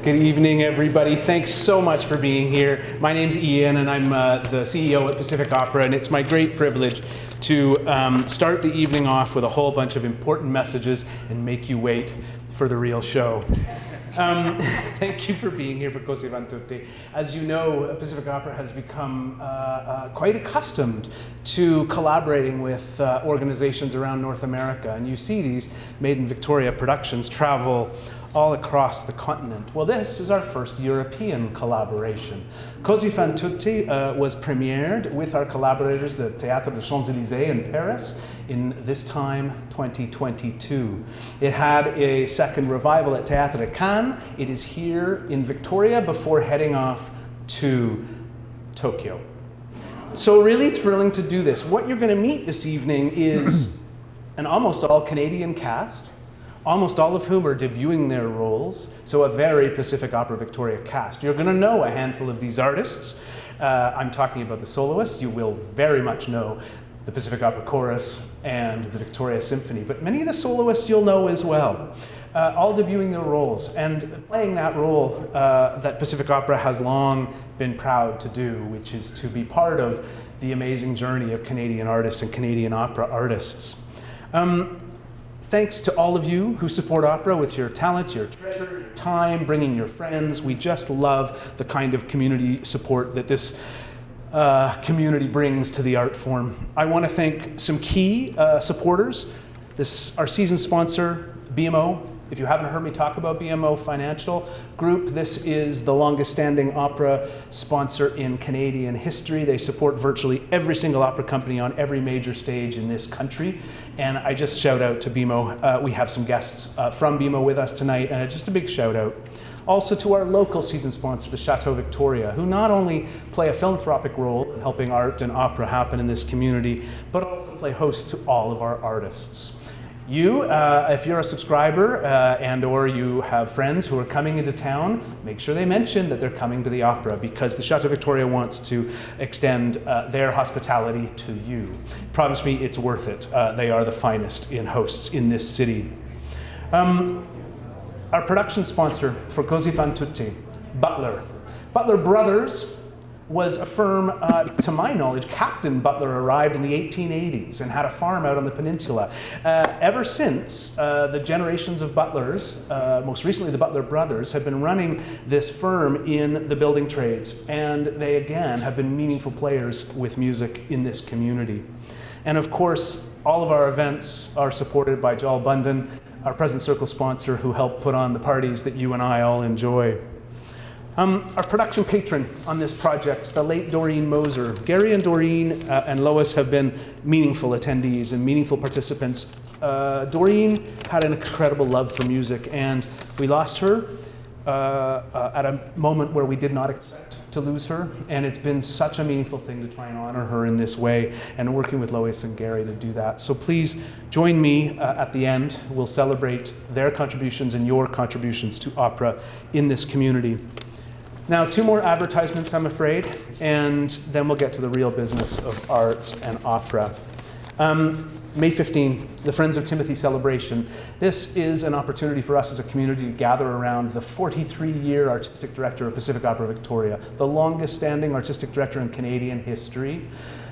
Good evening, everybody. Thanks so much for being here. My name's Ian, and I'm the CEO at Pacific Opera, and it's my great privilege to start the evening off with a whole bunch of important messages and make you wait for the real show. Thank you for being here for Così, tutte. As you know, Pacific Opera has become quite accustomed to collaborating with organizations around North America, and you see these Made in Victoria productions travel all across the continent. Well, this is our first European collaboration. Così tutte was premiered with our collaborators, the Théâtre des Champs-Élysées in Paris, in this time 2022. It had a second revival at Théâtre de Cannes. It is here in Victoria before heading off to Tokyo. So really thrilling to do this. What you're going to meet this evening is an almost all Canadian cast, almost all of whom are debuting their roles, so a very Pacific Opera Victoria cast. You're going to know a handful of these artists. I'm talking about the soloists. You will very much know the Pacific Opera Chorus and the Victoria Symphony, but many of the soloists you'll know as well, all debuting their roles and playing that role that Pacific Opera has long been proud to do, which is to be part of the amazing journey of Canadian artists and Canadian opera artists. Thanks to all of you who support opera with your talent, your treasure, your time, bringing your friends. We just love the kind of community support that this community brings to the art form. I want to thank some key supporters. Our season sponsor, BMO. If you haven't heard me talk about BMO Financial Group, this is the longest standing opera sponsor in Canadian history. They support virtually every single opera company on every major stage in this country. And I just shout out to BMO. We have some guests from BMO with us tonight, and just a big shout out. Also to our local season sponsor, the Chateau Victoria, who not only play a philanthropic role in helping art and opera happen in this community, but also play host to all of our artists. You, if you're a subscriber and or you have friends who are coming into town, make sure they mention that they're coming to the opera, because the Chateau Victoria wants to extend their hospitality to you. Promise me it's worth it. They are the finest in hosts in this city. Our production sponsor for Così tutte, Butler. Butler Brothers was a firm, to my knowledge, Captain Butler arrived in the 1880s and had a farm out on the peninsula. Ever since, the generations of Butlers, most recently the Butler brothers, have been running this firm in the building trades, and they again have been meaningful players with music in this community. And of course, all of our events are supported by Joel Bundon, our Present Circle sponsor, who helped put on the parties that you and I all enjoy. Our production patron on this project, the late Doreen Moser. Gary and Doreen and Lois have been meaningful attendees and meaningful participants. Doreen had an incredible love for music, and we lost her at a moment where we did not expect to lose her, and it's been such a meaningful thing to try and honor her in this way, and working with Lois and Gary to do that. So please join me at the end. We'll celebrate their contributions and your contributions to opera in this community. Now, 2 more advertisements, I'm afraid, and then we'll get to the real business of art and opera. May 15, the Friends of Timothy celebration. This is an opportunity for us as a community to gather around the 43-year artistic director of Pacific Opera Victoria, the longest standing artistic director in Canadian history.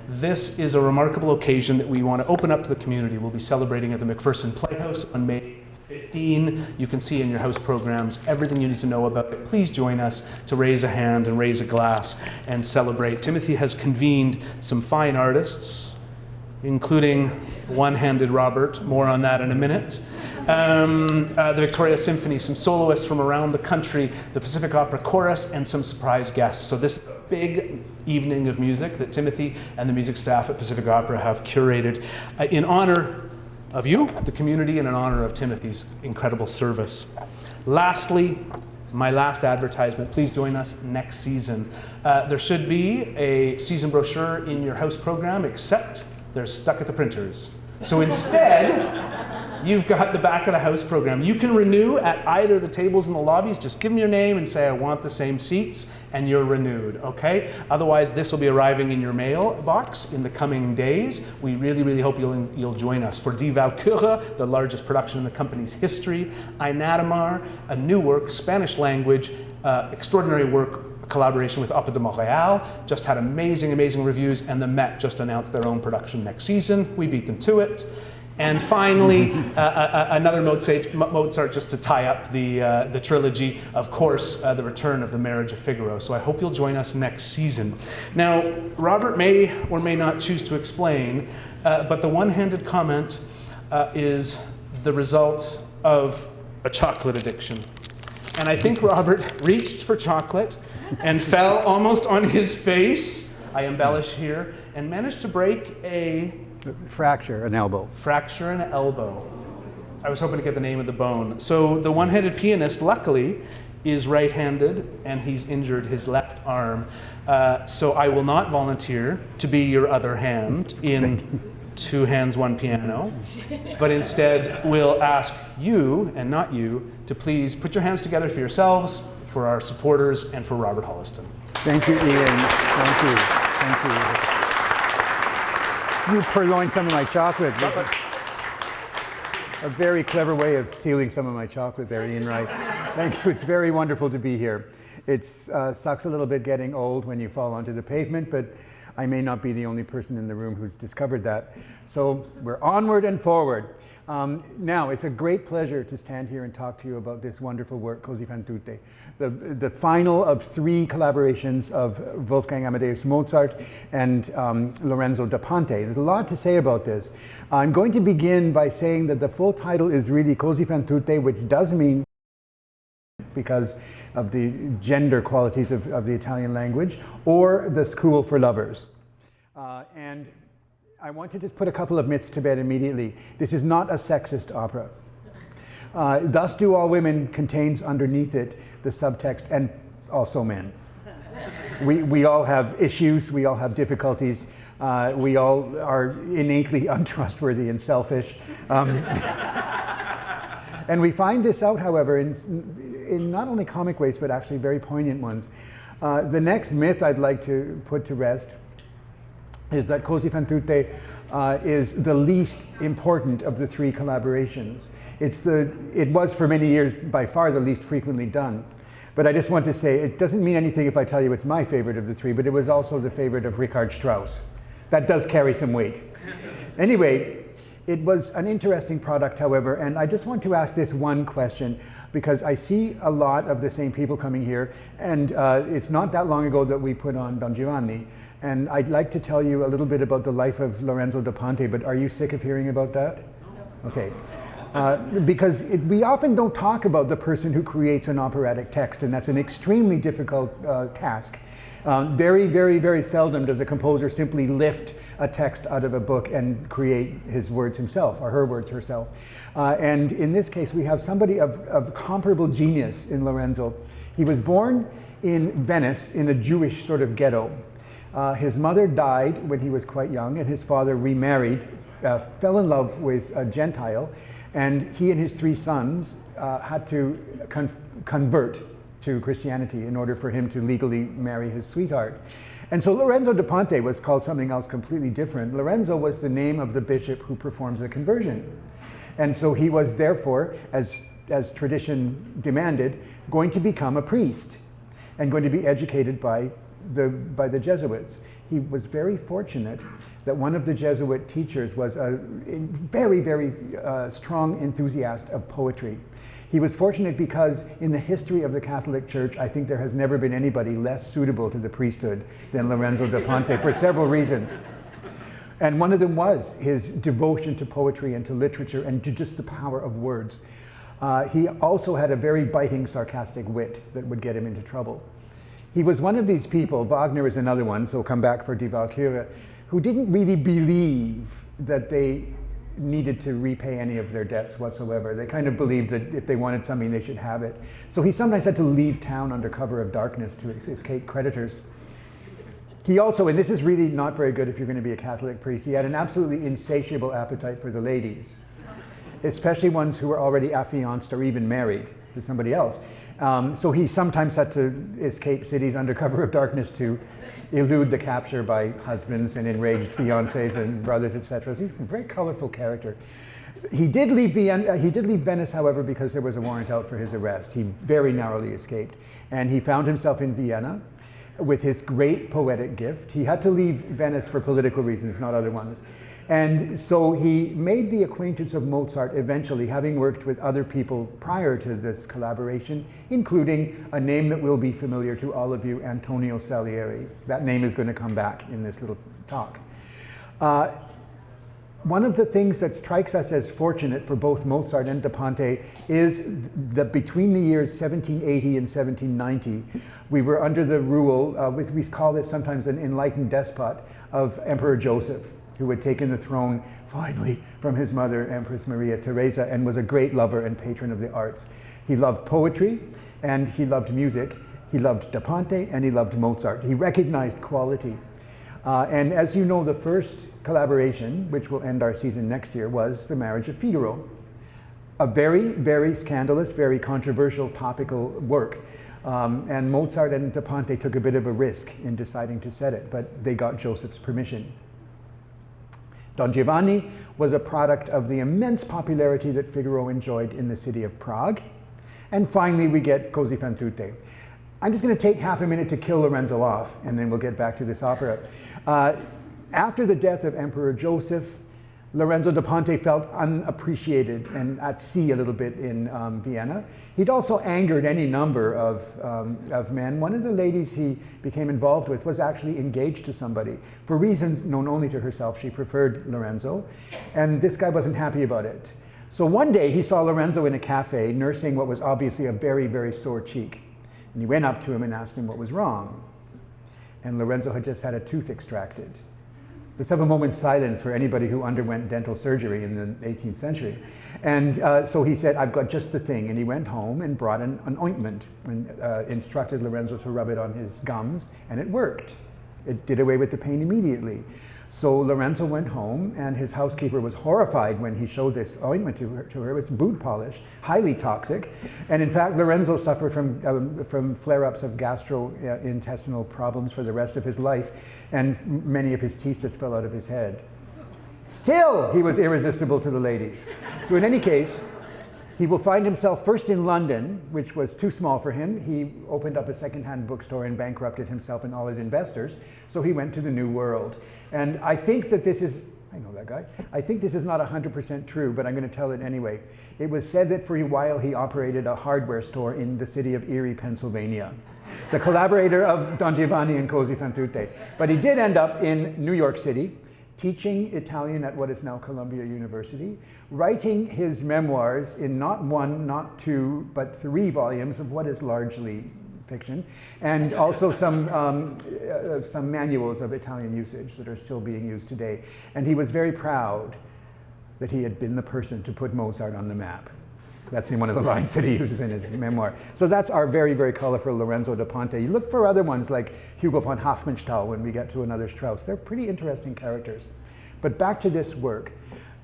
This is a remarkable occasion that we want to open up to the community. We'll be celebrating at the McPherson Playhouse on May 15. You can see in your house programs everything you need to know about it. Please join us to raise a hand and raise a glass and celebrate. Timothy has convened some fine artists, including one-handed Robert, more on that in a minute. The Victoria Symphony, some soloists from around the country, the Pacific Opera Chorus, and some surprise guests. So this is a big evening of music that Timothy and the music staff at Pacific Opera have curated in honor of you, the community, and in honor of Timothy's incredible service. Lastly, my last advertisement, please join us next season. There should be a season brochure in your house program, except they're stuck at the printers. So instead, you've got the back of the house program. You can renew at either of the tables in the lobbies. Just give them your name and say, I want the same seats, and you're renewed, okay? Otherwise, this will be arriving in your mailbox in the coming days. We really, really hope you'll join us for Die Walküre, the largest production in the company's history, Einatomar, a new work, Spanish language, extraordinary work, collaboration with Opera de Montréal, just had amazing, amazing reviews, and the Met just announced their own production next season. We beat them to it. And finally, another Mozart just to tie up the trilogy, of course, the return of The Marriage of Figaro. So I hope you'll join us next season. Now, Robert may or may not choose to explain, but the one-handed comment is the result of a chocolate addiction. And I think Robert reached for chocolate and fell almost on his face, I embellish here, and managed to break a... Fracture an elbow. Fracture an elbow. I was hoping to get the name of the bone. So the one-handed pianist, luckily, is right-handed, and he's injured his left arm. So I will not volunteer to be your other hand in Two Hands, One Piano, but instead will ask you, and not you, to please put your hands together for yourselves, for our supporters, and for Robert Holliston. Thank you, Ian. Thank you. Thank you. You purloined some of my chocolate. A very clever way of stealing some of my chocolate there, Ian Wright. Thank you. It's very wonderful to be here. It sucks a little bit getting old when you fall onto the pavement, but I may not be the only person in the room who's discovered that. So we're onward and forward. Now, it's a great pleasure to stand here and talk to you about this wonderful work, Così tutte, the final of 3 collaborations of Wolfgang Amadeus Mozart and Lorenzo da Ponte. There's a lot to say about this. I'm going to begin by saying that the full title is really Così tutte, which does mean, because of the gender qualities of the Italian language, or the School for Lovers. And I want to just put a couple of myths to bed immediately. This is not a sexist opera. Thus Do All Women contains underneath it the subtext, and also men. We all have issues, we all have difficulties, we all are innately untrustworthy and selfish. And we find this out, however, in not only comic ways, but actually very poignant ones. The next myth I'd like to put to rest is that Così tutte is the least important of the 3 collaborations. It was for many years by far the least frequently done. But I just want to say, it doesn't mean anything if I tell you it's my favorite of the 3, but it was also the favorite of Richard Strauss. That does carry some weight. Anyway, it was an interesting product, however, and I just want to ask this one question, because I see a lot of the same people coming here, and it's not that long ago that we put on Don Giovanni. And I'd like to tell you a little bit about the life of Lorenzo da Ponte, but are you sick of hearing about that? Okay. Because we often don't talk about the person who creates an operatic text, and that's an extremely difficult task. Very, very, very seldom does a composer simply lift a text out of a book and create his words himself, or her words herself. And in this case, we have somebody of comparable genius in Lorenzo. He was born in Venice in a Jewish sort of ghetto. His mother died when he was quite young, and his father remarried, fell in love with a Gentile, and he and his 3 sons had to convert to Christianity in order for him to legally marry his sweetheart. And so Lorenzo da Ponte was called something else completely different. Lorenzo was the name of the bishop who performs the conversion. And so he was therefore, as tradition demanded, going to become a priest and going to be educated by the Jesuits. He was very fortunate that one of the Jesuit teachers was a very, very strong enthusiast of poetry. He was fortunate because in the history of the Catholic Church, I think there has never been anybody less suitable to the priesthood than Lorenzo da Ponte for several reasons. And one of them was his devotion to poetry and to literature and to just the power of words. He also had a very biting, sarcastic wit that would get him into trouble. He was one of these people, Wagner is another one, so come back for Die Walküre, who didn't really believe that they needed to repay any of their debts whatsoever. They kind of believed that if they wanted something, they should have it. So he sometimes had to leave town under cover of darkness to escape creditors. He also, and this is really not very good if you're going to be a Catholic priest, he had an absolutely insatiable appetite for the ladies. especially ones who were already affianced or even married to somebody else. So he sometimes had to escape cities under cover of darkness to elude the capture by husbands and enraged fiancés and brothers, etc. So he's a very colorful character. He did leave Venice, however, because there was a warrant out for his arrest. He very narrowly escaped. And he found himself in Vienna with his great poetic gift. He had to leave Venice for political reasons, not other ones. And so he made the acquaintance of Mozart eventually, having worked with other people prior to this collaboration, including a name that will be familiar to all of you, Antonio Salieri. That name is going to come back in this little talk. One of the things that strikes us as fortunate for both Mozart and Da Ponte is that between the years 1780 and 1790, we were under the rule, we call this sometimes an enlightened despot, of Emperor Joseph, who had taken the throne finally from his mother, Empress Maria Theresa, and was a great lover and patron of the arts. He loved poetry and he loved music. He loved Da Ponte and he loved Mozart. He recognized quality. And as you know, the first collaboration, which will end our season next year, was The Marriage of Figaro. A very, very scandalous, very controversial, topical work. And Mozart and Da Ponte took a bit of a risk in deciding to set it, but they got Joseph's permission. Don Giovanni was a product of the immense popularity that Figaro enjoyed in the city of Prague. And finally, we get Così fan tutte. I'm just going to take half a minute to kill Lorenzo off, and then we'll get back to this opera. After the death of Emperor Joseph, Lorenzo da Ponte felt unappreciated and at sea a little bit in Vienna. He'd also angered any number of men. One of the ladies he became involved with was actually engaged to somebody. For reasons known only to herself, she preferred Lorenzo, and this guy wasn't happy about it. So one day he saw Lorenzo in a cafe nursing what was obviously a very, very sore cheek. And he went up to him and asked him what was wrong. And Lorenzo had just had a tooth extracted. Let's have a moment's silence for anybody who underwent dental surgery in the 18th century. And so he said, I've got just the thing. And he went home and brought an ointment and instructed Lorenzo to rub it on his gums, and it worked. It did away with the pain immediately. So Lorenzo went home, and his housekeeper was horrified when he showed this ointment to her. It was boot polish, highly toxic. And in fact, Lorenzo suffered from flare-ups of gastrointestinal problems for the rest of his life, and many of his teeth just fell out of his head. Still, he was irresistible to the ladies. So in any case, he will find himself first in London, which was too small for him. He opened up a secondhand bookstore and bankrupted himself and all his investors. So he went to the New World. And I think that this is, I know that guy, I think this is not 100% true, but I'm going to tell it anyway. It was said that for a while he operated a hardware store in the city of Erie, Pennsylvania, the collaborator of Don Giovanni and Così fan tutte. But he did end up in New York City, teaching Italian at what is now Columbia University, writing his memoirs in not one, not two, but 3 volumes of what is largely fiction, and also some manuals of Italian usage that are still being used today. And he was very proud that he had been the person to put Mozart on the map. That's in one of the lines that he uses in his memoir. So that's our very, very colorful Lorenzo da Ponte. You look for other ones like Hugo von Hofmannsthal when we get to another Strauss. They're pretty interesting characters. But back to this work.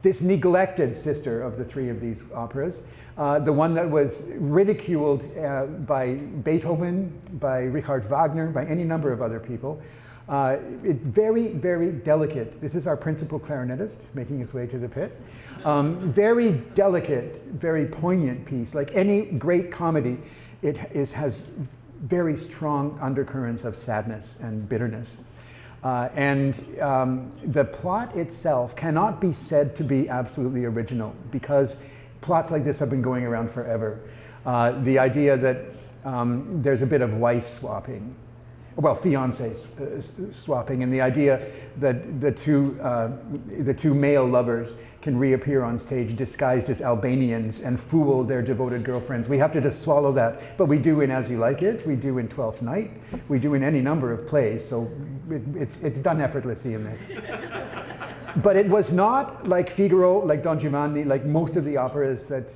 This neglected sister of the 3 of these operas, the one that was ridiculed by Beethoven, by Richard Wagner, by any number of other people. Very, very delicate. This is our principal clarinetist making his way to the pit. Very delicate, very poignant piece. Like any great comedy, it has very strong undercurrents of sadness and bitterness. The plot itself cannot be said to be absolutely original because plots like this have been going around forever. The idea that there's a bit of wife swapping, well, fiancé swapping, and the idea that the two male lovers can reappear on stage disguised as Albanians and fool their devoted girlfriends. We have to just swallow that, but we do in As You Like It, we do in Twelfth Night, we do in any number of plays, so it's done effortlessly in this. But it was not like Figaro, like Don Giovanni, like most of the operas that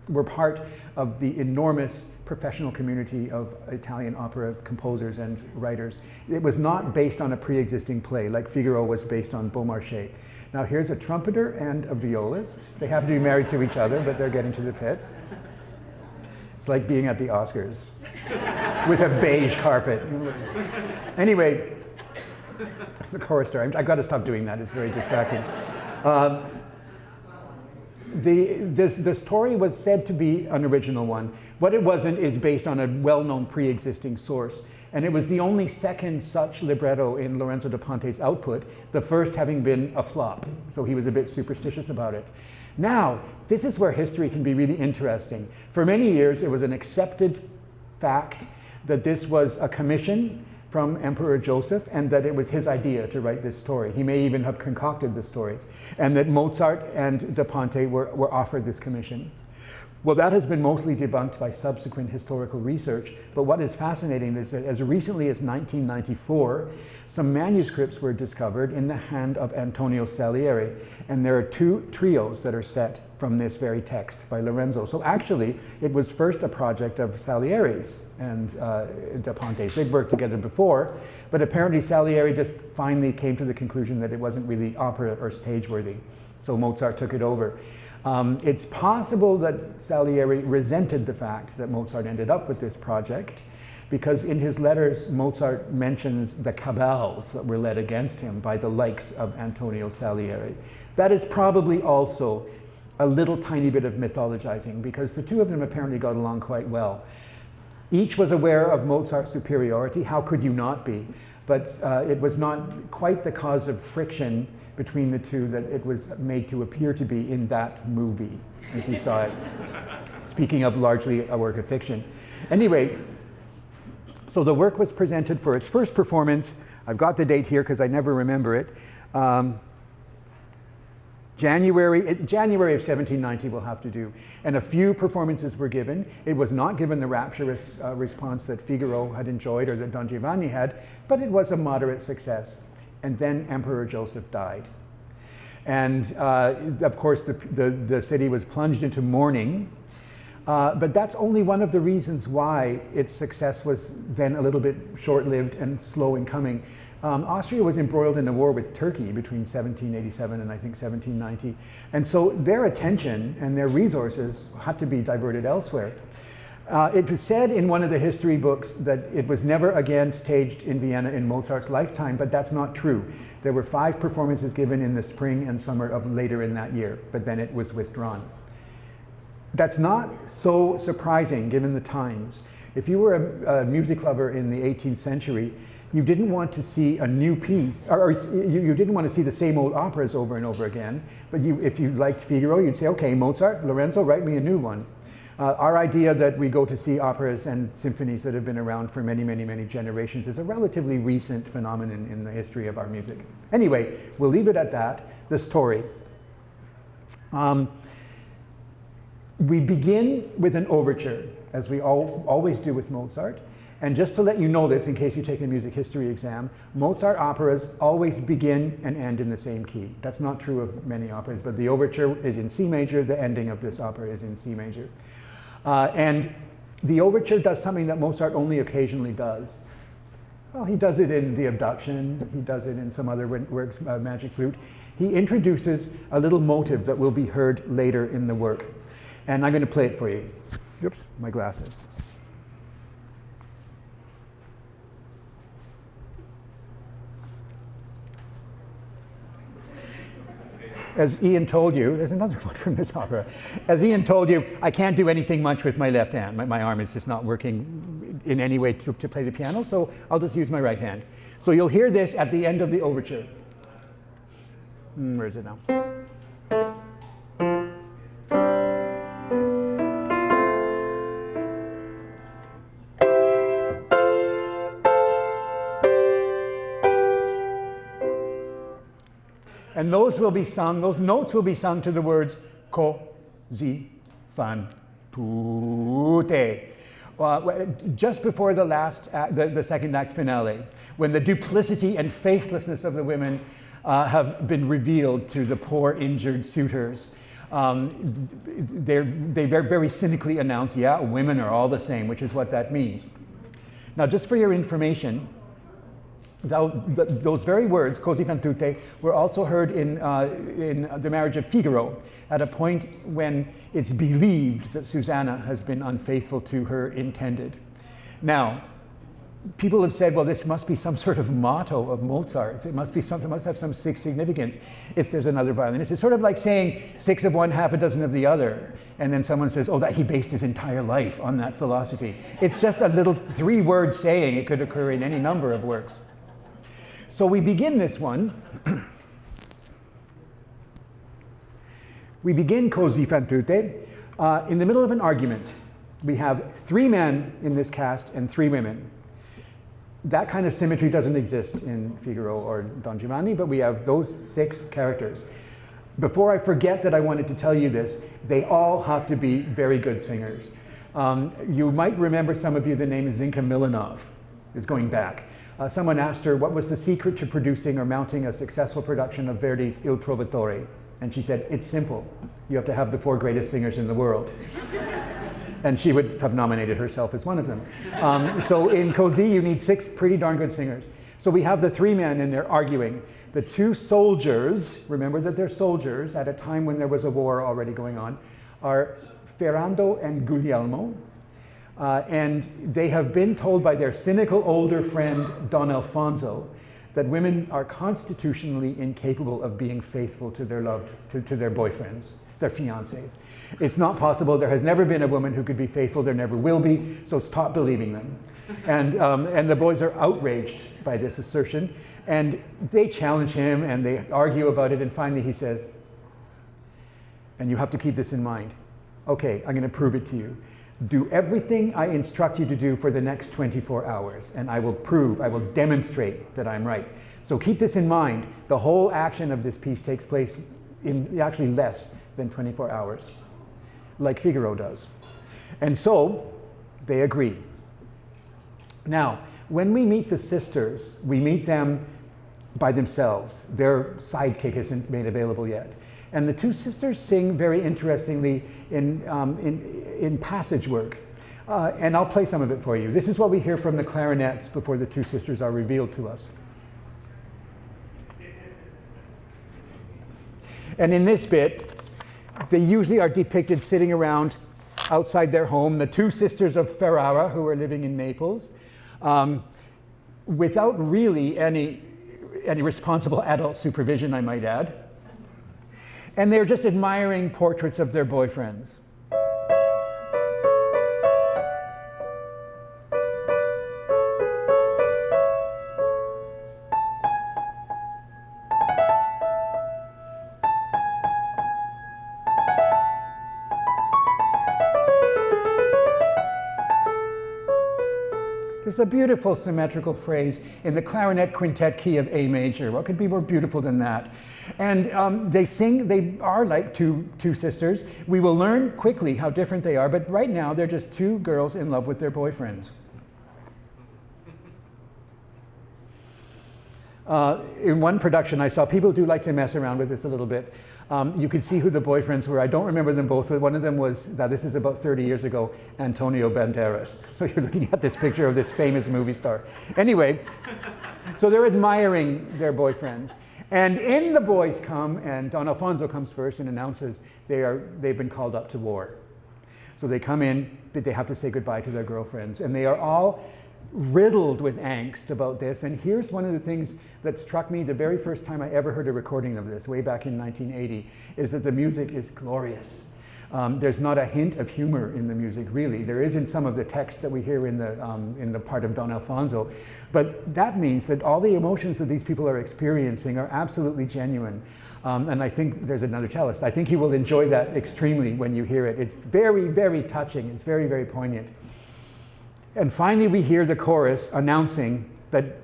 were part of the enormous professional community of Italian opera composers and writers. It was not based on a pre-existing play, like Figaro was based on Beaumarchais. Now here's a trumpeter and a violist. They happen to be married to each other, but they're getting to the pit. It's like being at the Oscars with a beige carpet. Anyway, it's a chorus story. I've got to stop doing that. It's very distracting. The story was said to be an original one. What it wasn't is based on a well-known pre-existing source. And it was the only second such libretto in Lorenzo da Ponte's output, the first having been a flop. So he was a bit superstitious about it. Now, this is where history can be really interesting. For many years, it was an accepted fact that this was a commission from Emperor Joseph and that it was his idea to write this story. He may even have concocted the story, and that Mozart and da Ponte were offered this commission. Well, that has been mostly debunked by subsequent historical research, but what is fascinating is that as recently as 1994, some manuscripts were discovered in the hand of Antonio Salieri, and there are 2 trios that are set from this very text by Lorenzo. So actually, it was first a project of Salieri's and da Ponte's. They'd worked together before, but apparently Salieri just finally came to the conclusion that it wasn't really opera or stage-worthy, so Mozart took it over. It's possible that Salieri resented the fact that Mozart ended up with this project, because in his letters, Mozart mentions the cabals that were led against him by the likes of Antonio Salieri. That is probably also a little tiny bit of mythologizing, because the 2 of them apparently got along quite well. Each was aware of Mozart's superiority. How could you not be? But it was not quite the cause of friction between the 2 that it was made to appear to be in that movie, if you saw it. Speaking of largely a work of fiction. Anyway, so the work was presented for its first performance. I've got the date here because I never remember it. January of 1790 will have to do. And a few performances were given. It was not given the rapturous response that Figaro had enjoyed or that Don Giovanni had, but it was a moderate success. And then Emperor Joseph died. And of course, the city was plunged into mourning. But that's only one of the reasons why its success was then a little bit short-lived and slow in coming. Austria was embroiled in a war with Turkey between 1787 and I think 1790. And so their attention and their resources had to be diverted elsewhere. It was said in one of the history books that it was never again staged in Vienna in Mozart's lifetime, but that's not true. There were 5 performances given in the spring and summer of later in that year, but then it was withdrawn. That's not so surprising given the times. If you were a music lover in the 18th century, you didn't want to see a new piece, or you didn't want to see the same old operas over and over again, but if you liked Figaro, you'd say, okay, Mozart, Lorenzo, write me a new one. Our idea that we go to see operas and symphonies that have been around for many, many, many generations is a relatively recent phenomenon in the history of our music. Anyway, we'll leave it at that, the story. We begin with an overture, as we always do with Mozart. And just to let you know this, in case you take a music history exam, Mozart operas always begin and end in the same key. That's not true of many operas, but the overture is in C major, the ending of this opera is in C major. And the overture does something that Mozart only occasionally does. Well, he does it in The Abduction, he does it in some other works, Magic Flute. He introduces a little motive that will be heard later in the work. And I'm going to play it for you. Oops, my glasses. As Ian told you, there's another one from this opera. As Ian told you, I can't do anything much with my left hand. My arm is just not working in any way to play the piano, so I'll just use my right hand. So you'll hear this at the end of the overture. Where is it now? And those will be sung, those notes will be sung to the words Così fan tutte. Just before the last act, the second act finale, when the duplicity and faithlessness of the women have been revealed to the poor injured suitors, they very cynically announce, yeah, women are all the same, which is what that means. Now, just for your information, Those very words, così fan tutte, were also heard in the marriage of Figaro, at a point when it's believed that Susanna has been unfaithful to her intended. Now, people have said, well, this must be some sort of motto of Mozart's. It must be something, must have some significance if there's another violinist. It's sort of like saying 6 of one, half a dozen of the other. And then someone says, oh, that he based his entire life on that philosophy. It's just a little 3-word saying. It could occur in any number of works. So we begin this one. We begin Così fan tutte in the middle of an argument. We have 3 men in this cast and 3 women. That kind of symmetry doesn't exist in Figaro or Don Giovanni, but we have those 6 characters. Before I forget that I wanted to tell you this, they all have to be very good singers. You might remember, some of you, the name Zinka Milanov is going back. Someone asked her what was the secret to producing or mounting a successful production of Verdi's Il Trovatore. And she said, it's simple. You have to have the 4 greatest singers in the world. And she would have nominated herself as one of them. So in Così, you need 6 pretty darn good singers. So we have the 3 men, and they're arguing. The 2 soldiers, remember that they're soldiers at a time when there was a war already going on, are Ferrando and Guglielmo. And they have been told by their cynical older friend, Don Alfonso, that women are constitutionally incapable of being faithful to their loved, to their boyfriends, their fiancés. It's not possible. There has never been a woman who could be faithful. There never will be. So stop believing them. And the boys are outraged by this assertion. And they challenge him and they argue about it. And finally he says, and you have to keep this in mind. Okay, I'm going to prove it to you. Do everything I instruct you to do for the next 24 hours, and I will demonstrate that I'm right. So keep this in mind. The whole action of this piece takes place in actually less than 24 hours, like Figaro does. And so they agree. Now, when we meet the sisters, we meet them by themselves. Their sidekick isn't made available yet. And the 2 sisters sing very interestingly in passage work. And I'll play some of it for you. This is what we hear from the clarinets before the 2 sisters are revealed to us. And in this bit, they usually are depicted sitting around outside their home, the 2 sisters of Ferrara, who are living in Naples, without really any responsible adult supervision, I might add. And they're just admiring portraits of their boyfriends. It's a beautiful symmetrical phrase in the clarinet quintet key of A major. What could be more beautiful than that? And they are like two sisters. We will learn quickly how different they are, but right now they're just 2 girls in love with their boyfriends. In one production I saw, people do like to mess around with this a little bit. You could see who the boyfriends were. I don't remember them both, but one of them was, now this is about 30 years ago, Antonio Banderas. So you're looking at this picture of this famous movie star. Anyway, so they're admiring their boyfriends. And in the boys come, and Don Alfonso comes first and announces they've been called up to war. So they come in, but they have to say goodbye to their girlfriends. And they are all riddled with angst about this. And here's one of the things that struck me the very first time I ever heard a recording of this, way back in 1980, is that the music is glorious. There's not a hint of humor in the music, really. There is in some of the text that we hear in the part of Don Alfonso. But that means that all the emotions that these people are experiencing are absolutely genuine. And I think there's another cellist. I think you will enjoy that extremely when you hear it. It's very, very touching. It's very, very poignant. And finally, we hear the chorus announcing that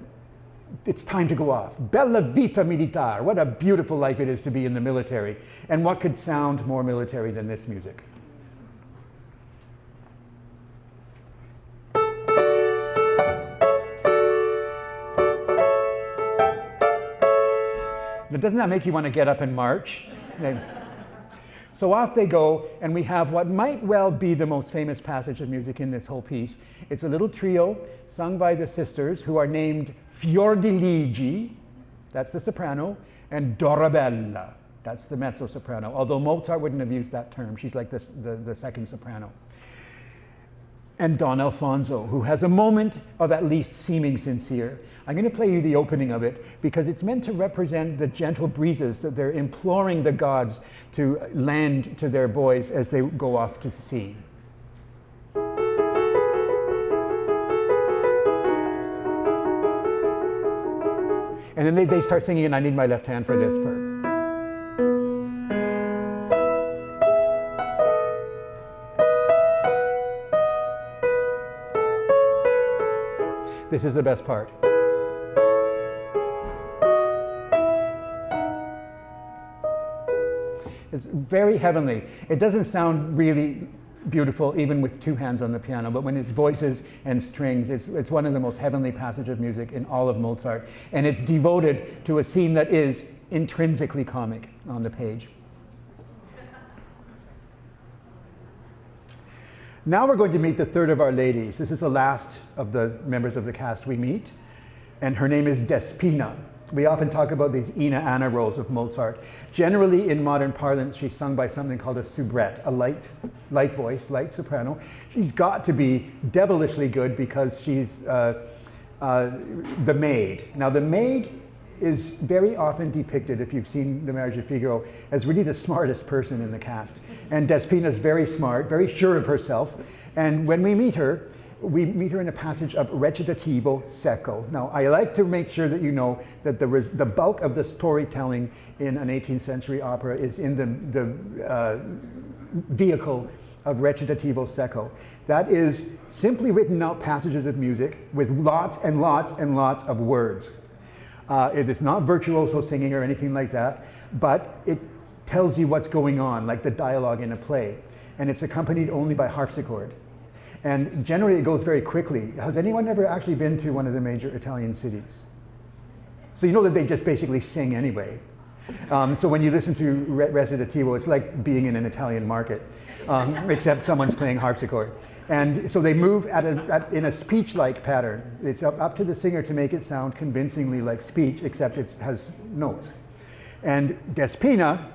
it's time to go off. Bella vita militare. What a beautiful life it is to be in the military. And what could sound more military than this music? Now, doesn't that make you want to get up and march? So off they go, and we have what might well be the most famous passage of music in this whole piece. It's a little trio sung by the sisters who are named Fiordiligi, that's the soprano, and Dorabella, that's the mezzo-soprano, although Mozart wouldn't have used that term. She's like the second soprano. And Don Alfonso, who has a moment of at least seeming sincere. I'm going to play you the opening of it because it's meant to represent the gentle breezes that they're imploring the gods to land to their boys as they go off to sea. And then they start singing, and I need my left hand for this part. This is the best part. It's very heavenly. It doesn't sound really beautiful even with two hands on the piano, but when it's voices and strings, it's one of the most heavenly passages of music in all of Mozart. And it's devoted to a scene that is intrinsically comic on the page. Now we're going to meet the third of our ladies. This is the last of the members of the cast we meet, and her name is Despina. We often talk about these Ina Anna roles of Mozart. Generally, in modern parlance, she's sung by something called a soubrette, a light voice, light soprano. She's got to be devilishly good because she's the maid. Now, the maid is very often depicted, if you've seen The Marriage of Figaro, as really the smartest person in the cast. And Despina is very smart, very sure of herself. And when we meet her in a passage of recitativo secco. Now, I like to make sure that you know that the bulk of the storytelling in an 18th century opera is in the vehicle of recitativo secco. That is simply written out passages of music with lots and lots and lots of words. It is not virtuoso singing or anything like that, but it tells you what's going on, like the dialogue in a play. And it's accompanied only by harpsichord. And generally it goes very quickly. Has anyone ever actually been to one of the major Italian cities? So you know that they just basically sing anyway. So when you listen to recitativo, it's like being in an Italian market, except someone's playing harpsichord. And so they move in a speech-like pattern. It's up to the singer to make it sound convincingly like speech, except it has notes. And Despina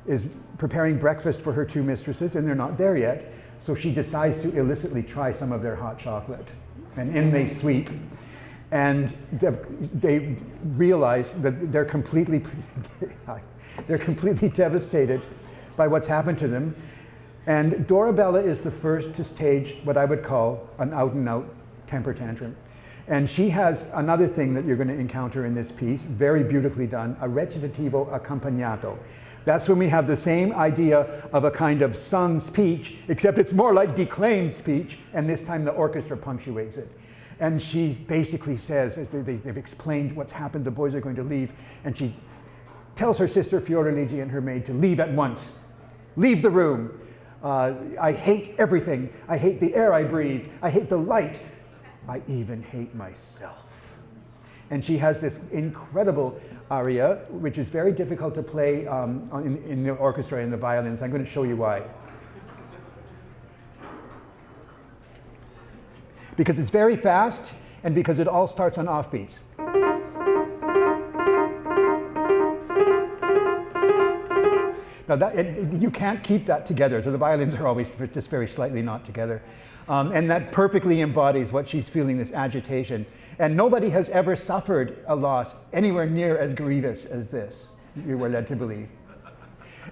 is preparing breakfast for her two mistresses, and they're not there yet. So she decides to illicitly try some of their hot chocolate. And in they sweep. And they realize that they're completely devastated by what's happened to them. And Dorabella is the first to stage what I would call an out-and-out temper tantrum. And she has another thing that you're going to encounter in this piece, very beautifully done, a recitativo accompagnato. That's when we have the same idea of a kind of sung speech, except it's more like declaimed speech, and this time the orchestra punctuates it. And she basically says, as they've explained what's happened, the boys are going to leave, and she tells her sister Fiordiligi and her maid to leave at once. Leave the room. I hate everything. I hate the air I breathe. I hate the light. I even hate myself. And she has this incredible aria, which is very difficult to play in the orchestra and the violins. I'm going to show you why. Because it's very fast, and because it all starts on offbeats. Now you can't keep that together, so the violins are always just very slightly not together. And that perfectly embodies what she's feeling, this agitation. And nobody has ever suffered a loss anywhere near as grievous as this, you were led to believe.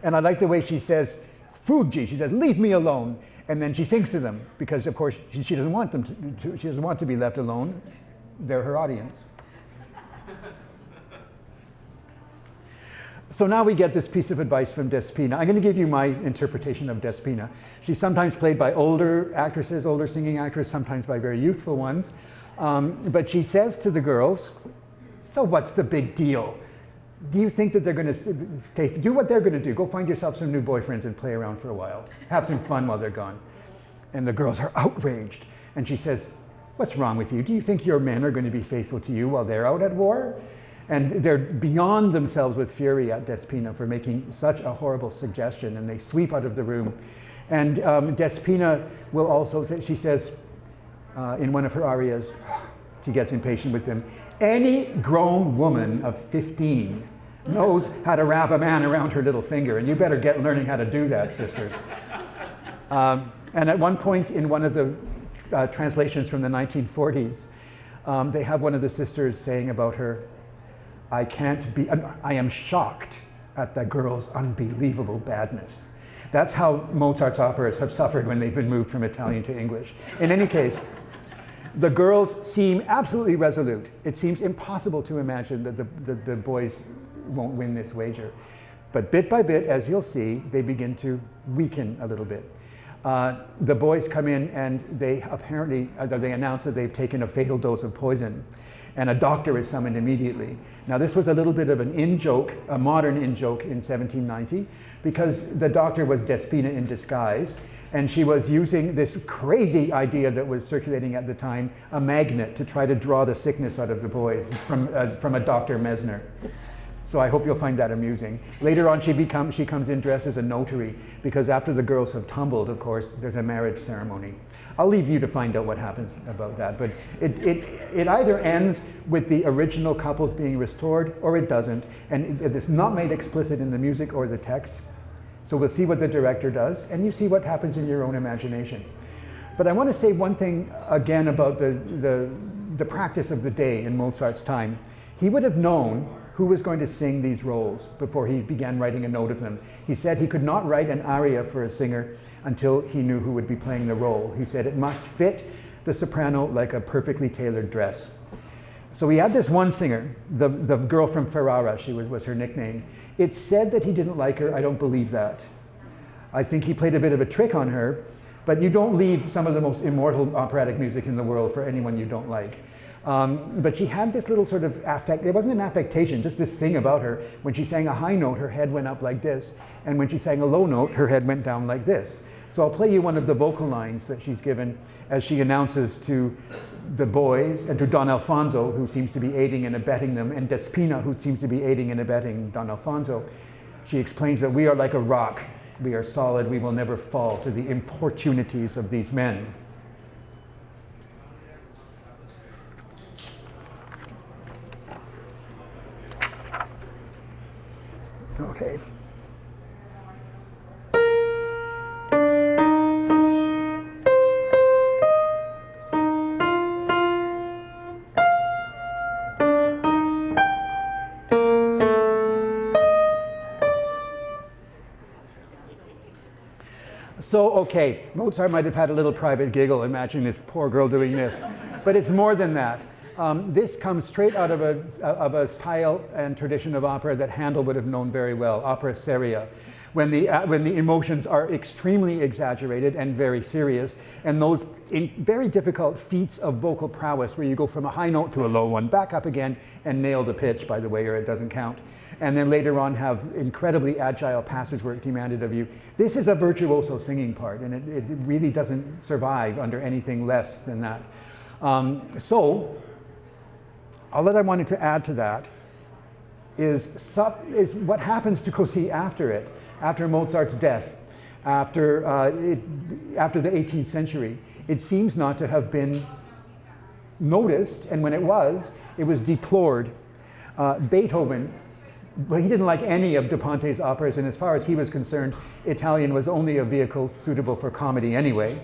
And I like the way she says, Fuggi, she says, leave me alone. And then she sings to them, because of course she doesn't want them she doesn't want to be left alone. They're her audience. So now we get this piece of advice from Despina. I'm going to give you my interpretation of Despina. She's sometimes played by older actresses, older singing actors, sometimes by very youthful ones. But she says to the girls, so what's the big deal? Do you think that they're going to stay? Do what they're going to do. Go find yourself some new boyfriends and play around for a while. Have some fun while they're gone. And the girls are outraged. And she says, what's wrong with you? Do you think your men are going to be faithful to you while they're out at war? And they're beyond themselves with fury at Despina for making such a horrible suggestion, and they sweep out of the room. And Despina will also say, she says in one of her arias, she gets impatient with them, any grown woman of 15 knows how to wrap a man around her little finger, and you better get learning how to do that, sisters. And at one point in one of the translations from the 1940s, they have one of the sisters saying about her, I am shocked at the girl's unbelievable badness. That's how Mozart's operas have suffered when they've been moved from Italian to English. In any case, the girls seem absolutely resolute. It seems impossible to imagine that the boys won't win this wager. But bit by bit, as you'll see, they begin to weaken a little bit. The boys come in and they apparently, they announce that they've taken a fatal dose of poison, and a doctor is summoned immediately. Now this was a little bit of an in-joke, a modern in-joke in 1790, because the doctor was Despina in disguise, and she was using this crazy idea that was circulating at the time, a magnet, to try to draw the sickness out of the boys from a Dr. Mesner. So I hope you'll find that amusing. Later on, she comes in dressed as a notary, because after the girls have tumbled, of course, there's a marriage ceremony. I'll leave you to find out what happens about that, but it either ends with the original couples being restored, or it doesn't, and it's not made explicit in the music or the text. So we'll see what the director does, and you see what happens in your own imagination. But I want to say one thing again about the practice of the day in Mozart's time. He would have known who was going to sing these roles before he began writing a note of them. He said he could not write an aria for a singer until he knew who would be playing the role. He said it must fit the soprano like a perfectly tailored dress. So he had this one singer, the girl from Ferrara, she was her nickname. It's said that he didn't like her. I don't believe that. I think he played a bit of a trick on her, but you don't leave some of the most immortal operatic music in the world for anyone you don't like. But she had this little sort of affect, it wasn't an affectation, just this thing about her. When she sang a high note, her head went up like this, and when she sang a low note, her head went down like this. So I'll play you one of the vocal lines that she's given as she announces to the boys and to Don Alfonso, who seems to be aiding and abetting them, and Despina, who seems to be aiding and abetting Don Alfonso. She explains that we are like a rock. We are solid. We will never fall to the importunities of these men. Okay. So, okay, Mozart might have had a little private giggle imagining this poor girl doing this, but it's more than that. This comes straight out of a style and tradition of opera that Handel would have known very well, opera seria, when the emotions are extremely exaggerated and very serious, and those very difficult feats of vocal prowess where you go from a high note to a low one, back up again, and nail the pitch, by the way, or it doesn't count. And then later on have incredibly agile passage work demanded of you. This is a virtuoso singing part, and it really doesn't survive under anything less than that. So, all that I wanted to add to that is what happens to Così after it, after Mozart's death, after the 18th century. It seems not to have been noticed, and when it was deplored. Beethoven, well, he didn't like any of Da Ponte's operas, and as far as he was concerned, Italian was only a vehicle suitable for comedy anyway.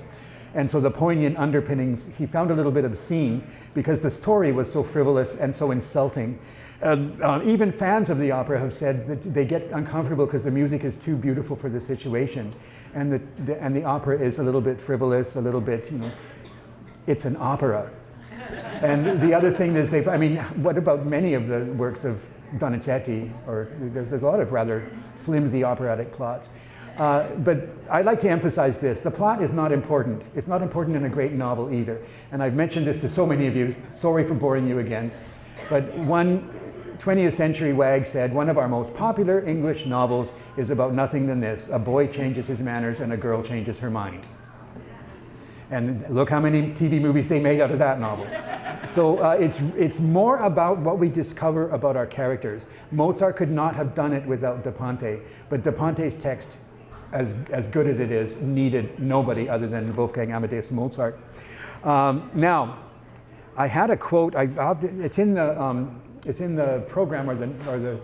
And so the poignant underpinnings, he found a little bit obscene because the story was so frivolous and so insulting. Even fans of the opera have said that they get uncomfortable because the music is too beautiful for the situation. And the opera is a little bit frivolous, a little bit, it's an opera. And the other thing is what about many of the works of Donizetti, or there's a lot of rather flimsy operatic plots. But I'd like to emphasize this. The plot is not important. It's not important in a great novel either. And I've mentioned this to so many of you. Sorry for boring you again. But one 20th century wag said, one of our most popular English novels is about nothing than this. A boy changes his manners and a girl changes her mind. And look how many TV movies they made out of that novel. So it's more about what we discover about our characters. Mozart could not have done it without Da Ponte, but Da Ponte's text, as good as it is, needed nobody other than Wolfgang Amadeus Mozart. Now, I had a quote. It's in the program or the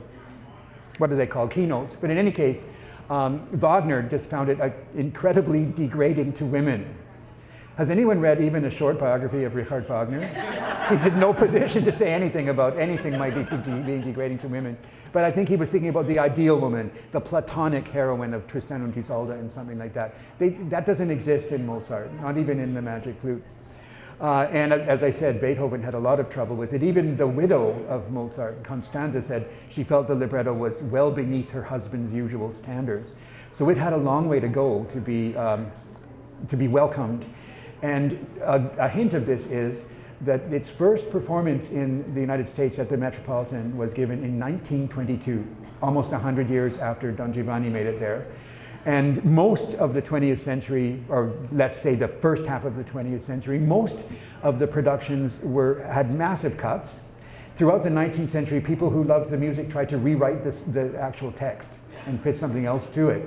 what are they called, keynotes. But in any case, Wagner just found it incredibly degrading to women. Has anyone read even a short biography of Richard Wagner? He's in no position to say anything about anything might be being degrading to women. But I think he was thinking about the ideal woman, the platonic heroine of Tristan und Isolde and something like that. That doesn't exist in Mozart, not even in the Magic Flute. And as I said, Beethoven had a lot of trouble with it. Even the widow of Mozart, Constanze, said she felt the libretto was well beneath her husband's usual standards. So it had a long way to go to be welcomed. And a hint of this is that its first performance in the United States at the Metropolitan was given in 1922, almost 100 years after Don Giovanni made it there. And most of the 20th century, or let's say the first half of the 20th century, most of the productions had massive cuts. Throughout the 19th century, people who loved the music tried to rewrite the actual text and fit something else to it.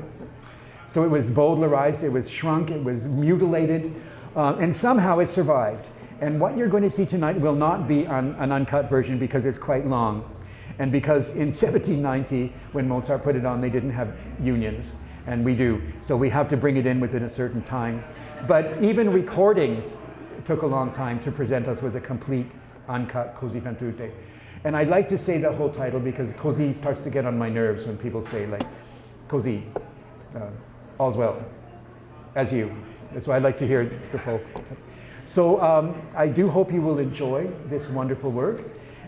So it was Baudelarized, it was shrunk, it was mutilated, and somehow it survived. And what you're going to see tonight will not be an uncut version because it's quite long. And because in 1790, when Mozart put it on, they didn't have unions. And we do. So we have to bring it in within a certain time. But even recordings took a long time to present us with a complete uncut Così fan tutte. And I'd like to say the whole title because Così starts to get on my nerves when people say like, Così, all's well, as you. So I'd like to hear the full. So I do hope you will enjoy this wonderful work.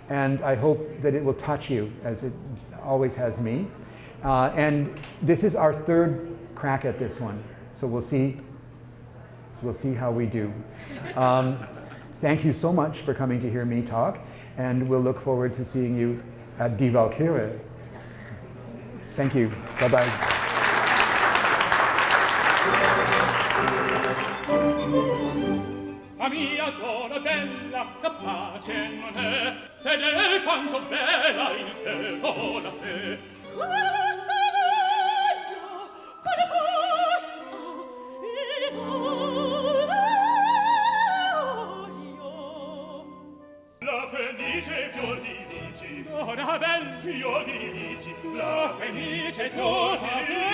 And I hope that it will touch you as it always has me. And this is our third crack at this one, so we'll see how we do. Thank you so much for coming to hear me talk, and we'll look forward to seeing you at Die Walküre. Thank you. Bye-bye. La mia donna bella, capace non è, fedele quanto bella il cielo la fe. Cosa voglio, cosa posso, e voglio. La felice fior di vigi, ora bel fior di vigi, la felice fior di vigi.